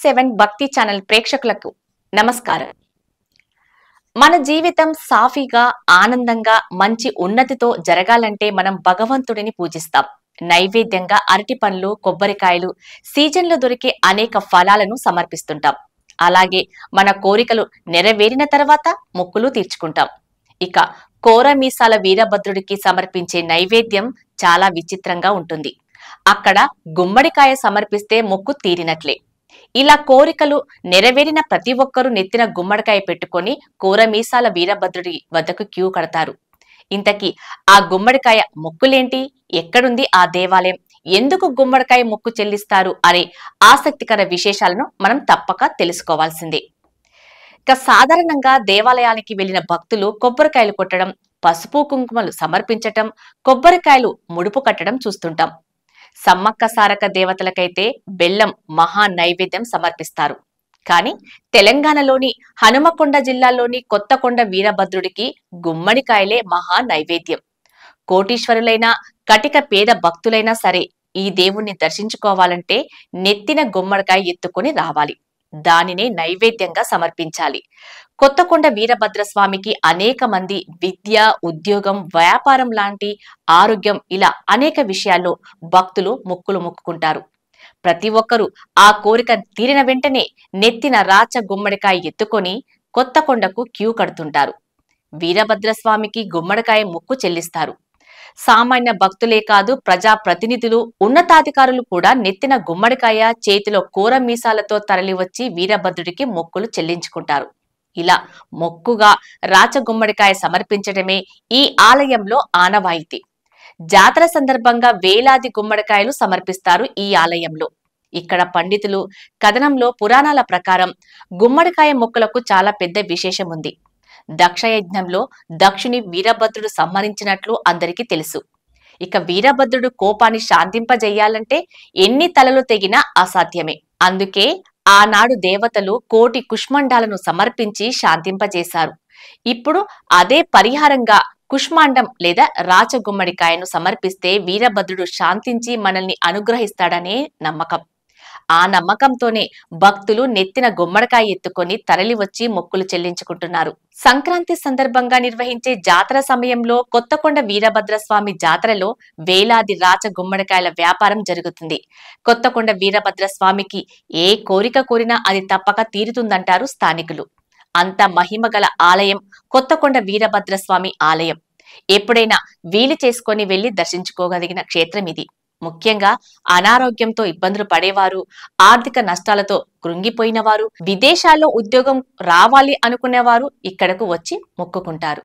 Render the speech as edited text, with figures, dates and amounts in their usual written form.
7 భక్తి ఛానల్ ప్రేక్షకులకు నమస్కారం. మన జీవితం సాఫీగా ఆనందంగా మంచి ఉన్నతితో జరగాలంటే మనం భగవంతుడిని పూజిస్తాం. నైవేద్యంగా అరటి పండ్లు, కొబ్బరికాయలు, సీజన్లో దొరికే అనేక ఫలాలను సమర్పిస్తుంటాం. అలాగే మన కోరికలు నెరవేరిన తర్వాత మొక్కులు తీర్చుకుంటాం. ఇక కోరమీసాల వీరభద్రుడికి సమర్పించే నైవేద్యం చాలా విచిత్రంగా ఉంటుంది. అక్కడ గుమ్మడికాయ సమర్పిస్తే మొక్కు తీరినట్లే. ఇలా కోరికలు నెరవేరిన ప్రతి ఒక్కరూ నెత్తిన గుమ్మడికాయ పెట్టుకొని కోరమీసాల వీరభద్రుడి వద్దకు క్యూ కడతారు. ఇంతకీ ఆ గుమ్మడికాయ మొక్కులేంటి? ఎక్కడుంది ఆ దేవాలయం? ఎందుకు గుమ్మడికాయ మొక్కు చెల్లిస్తారు అనే ఆసక్తికర విశేషాలను మనం తప్పక తెలుసుకోవాల్సిందే. ఇక సాధారణంగా దేవాలయానికి వెళ్లిన భక్తులు కొబ్బరికాయలు కొట్టడం, పసుపు కుంకుమలు సమర్పించటం, కొబ్బరికాయలు ముడుపు కట్టడం చూస్తుంటాం. సమ్మక్క సారక దేవతలకైతే బెల్లం మహా నైవేద్యం సమర్పిస్తారు. కానీ తెలంగాణలోని హనుమకొండ జిల్లాలోని కొత్తకొండ వీరభద్రుడికి గుమ్మడికాయలే మహా నైవేద్యం. కోటీశ్వరులైన కటిక పేద భక్తులైనా సరే ఈ దేవుణ్ణి దర్శించుకోవాలంటే నెత్తిన గుమ్మడికాయ ఎత్తుకొని రావాలి. దానినే నైవేద్యంగా సమర్పించాలి. కొత్తకొండ వీరభద్రస్వామికి అనేక మంది విద్య, ఉద్యోగం, వ్యాపారం లాంటి ఆరోగ్యం ఇలా అనేక విషయాల్లో భక్తులు మొక్కులు మొక్కుకుంటారు. ప్రతి ఒక్కరూ ఆ కోరిక తీరిన వెంటనే నెత్తిన రాచ గుమ్మడికాయ ఎత్తుకొని కొత్తకొండకు క్యూ కడుతుంటారు. వీరభద్రస్వామికి గుమ్మడికాయ మొక్కు చెల్లిస్తారు. సామాన్య భక్తులే కాదు, ప్రజా ప్రతినిధులు, ఉన్నతాధికారులు కూడా నెత్తిన గుమ్మడికాయ, చేతిలో కూర మీసాలతో తరలివచ్చి వీరభద్రుడికి మొక్కులు చెల్లించుకుంటారు. ఇలా మొక్కుగా రాచగుమ్మడికాయ సమర్పించడమే ఈ ఆలయంలో ఆనవాయితీ. జాతర సందర్భంగా వేలాది గుమ్మడికాయలు సమర్పిస్తారు ఈ ఆలయంలో. ఇక్కడ పండితులు కథనంలో పురాణాల ప్రకారం గుమ్మడికాయ మొక్కులకు చాలా పెద్ద విశేషం ఉంది. దక్షయజ్ఞంలో దక్షుని వీరభద్రుడు సంహరించినట్లు అందరికీ తెలుసు. ఇక వీరభద్రుడు కోపాన్ని శాంతింపజేయాలంటే ఎన్ని తలలు తెగినా అసాధ్యమే. అందుకే ఆనాడు దేవతలు కోటి కుష్మండాలను సమర్పించి శాంతింపజేశారు. ఇప్పుడు అదే పరిహారంగా కుష్మాండం లేదా రాచగుమ్మడికాయను సమర్పిస్తే వీరభద్రుడు శాంతించి మనల్ని అనుగ్రహిస్తాడనే నమ్మకం. ఆ నమ్మకంతోనే భక్తులు నెత్తిన గుమ్మడికాయ ఎత్తుకొని తరలివచ్చి మొక్కులు చెల్లించుకుంటున్నారు. సంక్రాంతి సందర్భంగా నిర్వహించే జాతర సమయంలో కొత్తకొండ వీరభద్రస్వామి జాతరలో వేలాది రాచ గుమ్మడికాయల వ్యాపారం జరుగుతుంది. కొత్తకొండ వీరభద్రస్వామికి ఏ కోరిక కోరినా అది తప్పక తీరుతుందంటారు స్థానికులు. అంత మహిమగల ఆలయం కొత్తకొండ వీరభద్రస్వామి ఆలయం. ఎప్పుడైనా వీలు చేసుకొని వెళ్లి దర్శించుకోగలిగిన క్షేత్రం ఇది. ముఖ్యంగా అనారోగ్యంతో ఇబ్బందులు పడేవారు, ఆర్థిక నష్టాలతో కృంగిపోయిన వారు, విదేశాల్లో ఉద్యోగం రావాలి అనుకునేవారు ఇక్కడకు వచ్చి మొక్కుకుంటారు.